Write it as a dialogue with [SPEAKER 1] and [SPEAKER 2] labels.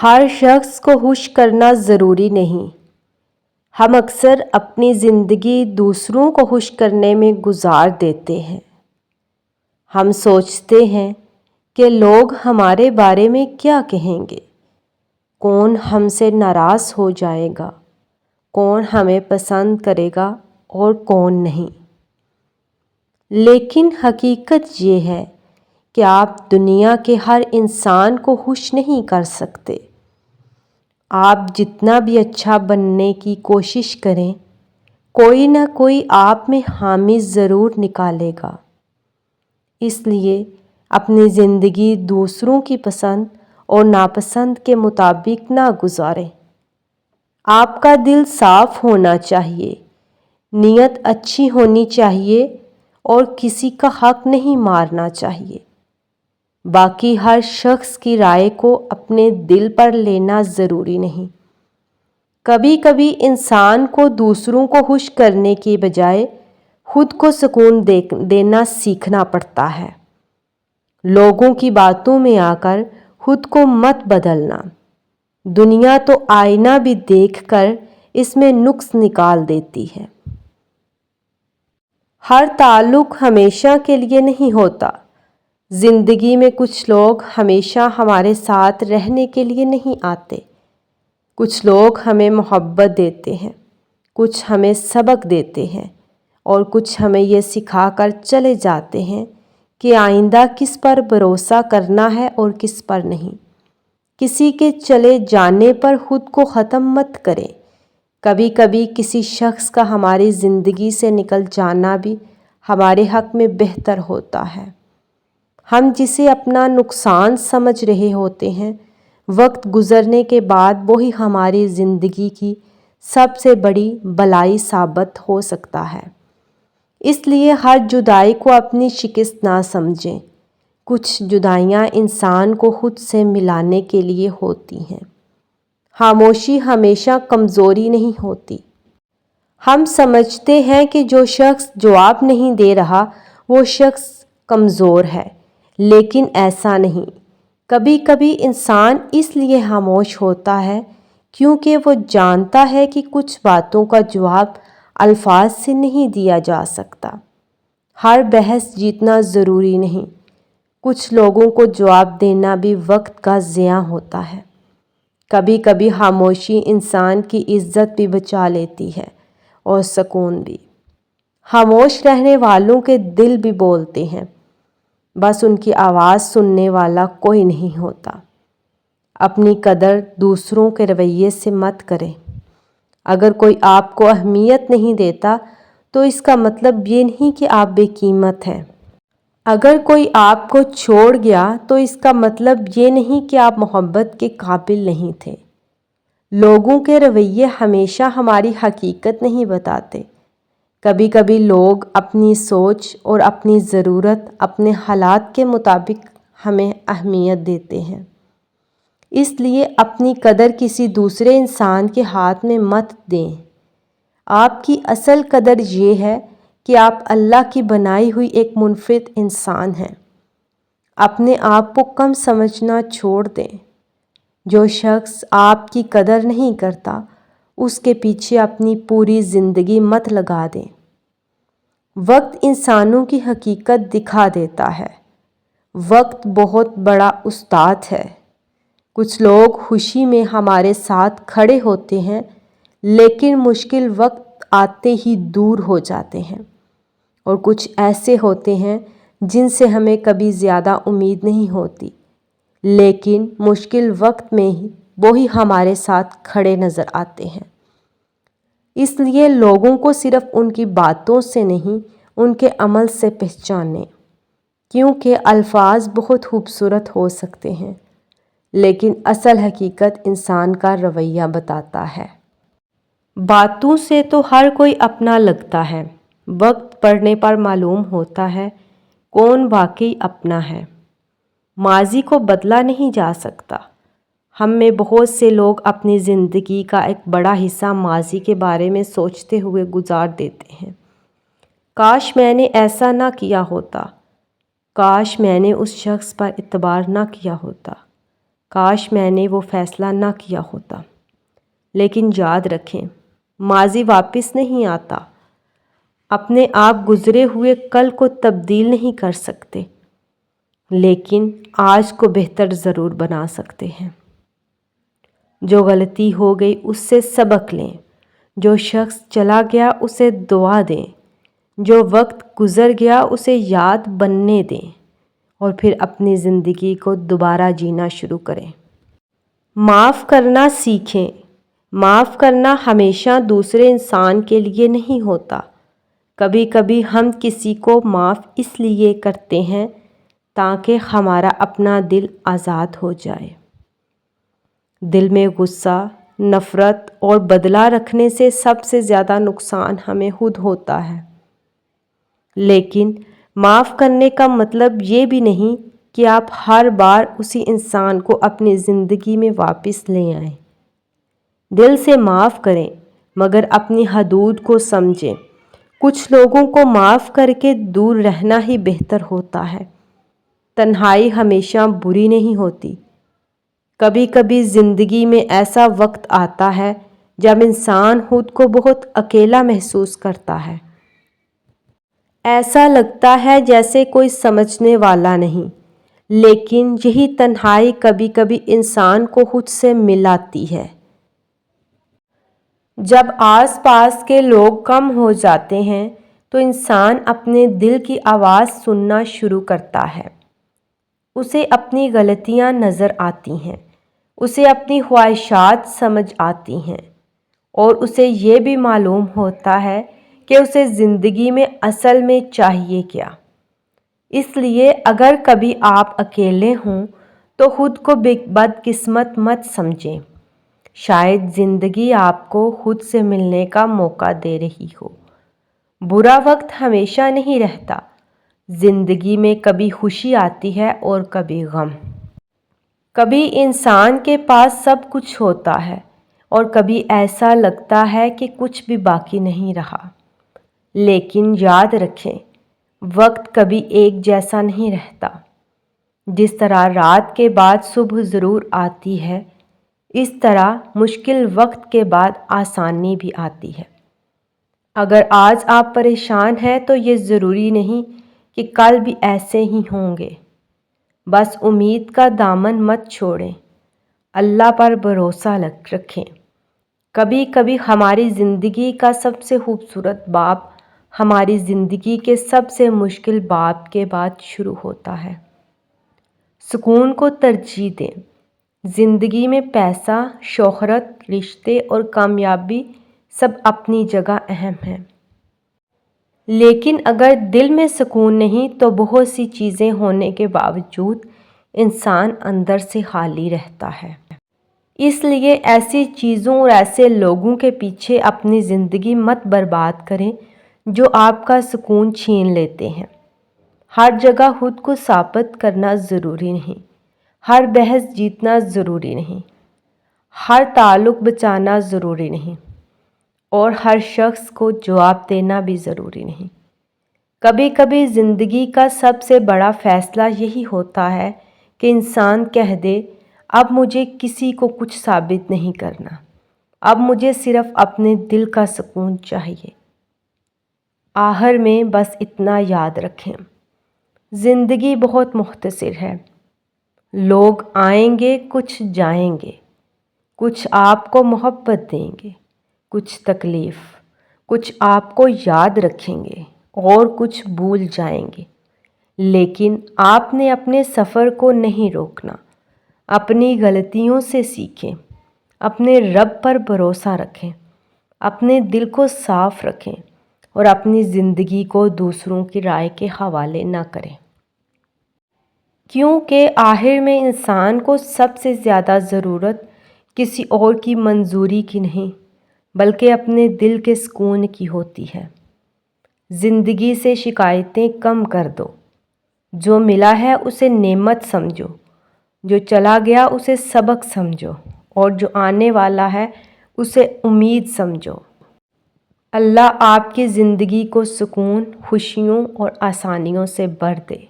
[SPEAKER 1] ہر شخص کو خوش کرنا ضروری نہیں۔ ہم اکثر اپنی زندگی دوسروں کو خوش کرنے میں گزار دیتے ہیں۔ ہم سوچتے ہیں کہ لوگ ہمارے بارے میں کیا کہیں گے، کون ہم سے ناراض ہو جائے گا، کون ہمیں پسند کرے گا اور کون نہیں۔ لیکن حقیقت یہ ہے کہ آپ دنیا کے ہر انسان کو خوش نہیں کر سکتے۔ آپ جتنا بھی اچھا بننے کی کوشش کریں، کوئی نہ کوئی آپ میں خامی ضرور نکالے گا۔ اس لیے اپنی زندگی دوسروں کی پسند اور ناپسند کے مطابق نہ گزاریں۔ آپ کا دل صاف ہونا چاہیے، نیت اچھی ہونی چاہیے اور کسی کا حق نہیں مارنا چاہیے۔ باقی ہر شخص کی رائے کو اپنے دل پر لینا ضروری نہیں۔ کبھی کبھی انسان کو دوسروں کو خوش کرنے کی بجائے خود کو سکون دینا سیکھنا پڑتا ہے۔ لوگوں کی باتوں میں آ کر خود کو مت بدلنا۔ دنیا تو آئینہ بھی دیکھ کر اس میں نقص نکال دیتی ہے۔ ہر تعلق ہمیشہ کے لیے نہیں ہوتا۔ زندگی میں کچھ لوگ ہمیشہ ہمارے ساتھ رہنے کے لیے نہیں آتے۔ کچھ لوگ ہمیں محبت دیتے ہیں، کچھ ہمیں سبق دیتے ہیں اور کچھ ہمیں یہ سکھا کر چلے جاتے ہیں کہ آئندہ کس پر بھروسہ کرنا ہے اور کس پر نہیں۔ کسی کے چلے جانے پر خود کو ختم مت کریں۔ کبھی کبھی کسی شخص کا ہماری زندگی سے نکل جانا بھی ہمارے حق میں بہتر ہوتا ہے۔ ہم جسے اپنا نقصان سمجھ رہے ہوتے ہیں، وقت گزرنے کے بعد وہی ہماری زندگی کی سب سے بڑی بلائی ثابت ہو سکتا ہے۔ اس لیے ہر جدائی کو اپنی شکست نہ سمجھیں۔ کچھ جدائیاں انسان کو خود سے ملانے کے لیے ہوتی ہیں۔ خاموشی ہمیشہ کمزوری نہیں ہوتی۔ ہم سمجھتے ہیں کہ جو شخص جواب نہیں دے رہا وہ شخص کمزور ہے، لیکن ایسا نہیں۔ کبھی کبھی انسان اس لیے خاموش ہوتا ہے کیونکہ وہ جانتا ہے کہ کچھ باتوں کا جواب الفاظ سے نہیں دیا جا سکتا۔ ہر بحث جیتنا ضروری نہیں۔ کچھ لوگوں کو جواب دینا بھی وقت کا ضیاع ہوتا ہے۔ کبھی کبھی خاموشی انسان کی عزت بھی بچا لیتی ہے اور سکون بھی۔ خاموش رہنے والوں کے دل بھی بولتے ہیں، بس ان کی آواز سننے والا کوئی نہیں ہوتا۔ اپنی قدر دوسروں کے رویے سے مت کریں۔ اگر کوئی آپ کو اہمیت نہیں دیتا تو اس کا مطلب یہ نہیں کہ آپ بے قیمت ہیں۔ اگر کوئی آپ کو چھوڑ گیا تو اس کا مطلب یہ نہیں کہ آپ محبت کے قابل نہیں تھے۔ لوگوں کے رویے ہمیشہ ہماری حقیقت نہیں بتاتے۔ کبھی کبھی لوگ اپنی سوچ اور اپنی ضرورت اپنے حالات کے مطابق ہمیں اہمیت دیتے ہیں۔ اس لیے اپنی قدر کسی دوسرے انسان کے ہاتھ میں مت دیں۔ آپ کی اصل قدر یہ ہے کہ آپ اللہ کی بنائی ہوئی ایک منفرد انسان ہیں۔ اپنے آپ کو کم سمجھنا چھوڑ دیں۔ جو شخص آپ کی قدر نہیں کرتا، اس کے پیچھے اپنی پوری زندگی مت لگا دیں۔ وقت انسانوں کی حقیقت دکھا دیتا ہے۔ وقت بہت بڑا استاد ہے۔ کچھ لوگ خوشی میں ہمارے ساتھ کھڑے ہوتے ہیں، لیکن مشکل وقت آتے ہی دور ہو جاتے ہیں۔ اور کچھ ایسے ہوتے ہیں جن سے ہمیں کبھی زیادہ امید نہیں ہوتی، لیکن مشکل وقت میں ہی وہی ہمارے ساتھ کھڑے نظر آتے ہیں۔ اس لیے لوگوں کو صرف ان کی باتوں سے نہیں، ان کے عمل سے پہچانیں۔ کیونکہ الفاظ بہت خوبصورت ہو سکتے ہیں، لیکن اصل حقیقت انسان کا رویہ بتاتا ہے۔ باتوں سے تو ہر کوئی اپنا لگتا ہے، وقت پڑنے پر معلوم ہوتا ہے کون واقعی اپنا ہے۔ ماضی کو بدلا نہیں جا سکتا۔ ہم میں بہت سے لوگ اپنی زندگی کا ایک بڑا حصہ ماضی کے بارے میں سوچتے ہوئے گزار دیتے ہیں۔ کاش میں نے ایسا نہ کیا ہوتا، کاش میں نے اس شخص پر اعتبار نہ کیا ہوتا، کاش میں نے وہ فیصلہ نہ کیا ہوتا۔ لیکن یاد رکھیں، ماضی واپس نہیں آتا۔ اپنے آپ گزرے ہوئے کل کو تبدیل نہیں کر سکتے، لیکن آج کو بہتر ضرور بنا سکتے ہیں۔ جو غلطی ہو گئی اس سے سبق لیں، جو شخص چلا گیا اسے دعا دیں، جو وقت گزر گیا اسے یاد بننے دیں، اور پھر اپنی زندگی کو دوبارہ جینا شروع کریں۔ معاف کرنا سیکھیں۔ معاف کرنا ہمیشہ دوسرے انسان کے لیے نہیں ہوتا۔ کبھی کبھی ہم کسی کو معاف اس لیے کرتے ہیں تاکہ ہمارا اپنا دل آزاد ہو جائے۔ دل میں غصہ، نفرت اور بدلہ رکھنے سے سب سے زیادہ نقصان ہمیں خود ہوتا ہے۔ لیکن معاف کرنے کا مطلب یہ بھی نہیں کہ آپ ہر بار اسی انسان کو اپنی زندگی میں واپس لے آئیں۔ دل سے معاف کریں، مگر اپنی حدود کو سمجھیں۔ کچھ لوگوں کو معاف کر کے دور رہنا ہی بہتر ہوتا ہے۔ تنہائی ہمیشہ بری نہیں ہوتی۔ کبھی کبھی زندگی میں ایسا وقت آتا ہے جب انسان خود کو بہت اکیلا محسوس کرتا ہے۔ ایسا لگتا ہے جیسے کوئی سمجھنے والا نہیں، لیکن یہی تنہائی کبھی کبھی انسان کو خود سے ملاتی ہے۔ جب آس پاس کے لوگ کم ہو جاتے ہیں تو انسان اپنے دل کی آواز سننا شروع کرتا ہے۔ اسے اپنی غلطیاں نظر آتی ہیں، اسے اپنی خواہشات سمجھ آتی ہیں، اور اسے یہ بھی معلوم ہوتا ہے کہ اسے زندگی میں اصل میں چاہیے کیا۔ اس لیے اگر کبھی آپ اکیلے ہوں تو خود کو بدقسمت مت سمجھیں۔ شاید زندگی آپ کو خود سے ملنے کا موقع دے رہی ہو۔ برا وقت ہمیشہ نہیں رہتا۔ زندگی میں کبھی خوشی آتی ہے اور کبھی غم۔ کبھی انسان کے پاس سب کچھ ہوتا ہے اور کبھی ایسا لگتا ہے کہ کچھ بھی باقی نہیں رہا۔ لیکن یاد رکھیں، وقت کبھی ایک جیسا نہیں رہتا۔ جس طرح رات کے بعد صبح ضرور آتی ہے، اس طرح مشکل وقت کے بعد آسانی بھی آتی ہے۔ اگر آج آپ پریشان ہیں تو یہ ضروری نہیں کہ کل بھی ایسے ہی ہوں گے۔ بس امید کا دامن مت چھوڑیں، اللہ پر بھروسہ رکھیں۔ کبھی کبھی ہماری زندگی کا سب سے خوبصورت باب ہماری زندگی کے سب سے مشکل باب کے بعد شروع ہوتا ہے۔ سکون کو ترجیح دیں۔ زندگی میں پیسہ، شہرت، رشتے اور کامیابی سب اپنی جگہ اہم ہیں، لیکن اگر دل میں سکون نہیں تو بہت سی چیزیں ہونے کے باوجود انسان اندر سے خالی رہتا ہے۔ اس لیے ایسی چیزوں اور ایسے لوگوں کے پیچھے اپنی زندگی مت برباد کریں جو آپ کا سکون چھین لیتے ہیں۔ ہر جگہ خود کو ثابت کرنا ضروری نہیں، ہر بحث جیتنا ضروری نہیں، ہر تعلق بچانا ضروری نہیں، اور ہر شخص کو جواب دینا بھی ضروری نہیں۔ کبھی کبھی زندگی کا سب سے بڑا فیصلہ یہی ہوتا ہے کہ انسان کہہ دے، اب مجھے کسی کو کچھ ثابت نہیں کرنا، اب مجھے صرف اپنے دل کا سکون چاہیے۔ آخر میں بس اتنا یاد رکھیں، زندگی بہت مختصر ہے۔ لوگ آئیں گے، کچھ جائیں گے، کچھ آپ کو محبت دیں گے، کچھ تکلیف، کچھ آپ کو یاد رکھیں گے اور کچھ بھول جائیں گے۔ لیکن آپ نے اپنے سفر کو نہیں روکنا۔ اپنی غلطیوں سے سیکھیں، اپنے رب پر بھروسہ رکھیں، اپنے دل کو صاف رکھیں اور اپنی زندگی کو دوسروں کی رائے کے حوالے نہ کریں۔ کیونکہ آخر میں انسان کو سب سے زیادہ ضرورت کسی اور کی منظوری کی نہیں، بلکہ اپنے دل کے سکون کی ہوتی ہے۔ زندگی سے شکایتیں کم کر دو۔ جو ملا ہے اسے نعمت سمجھو، جو چلا گیا اسے سبق سمجھو، اور جو آنے والا ہے اسے امید سمجھو۔ اللہ آپ کی زندگی کو سکون، خوشیوں اور آسانیوں سے بھر دے۔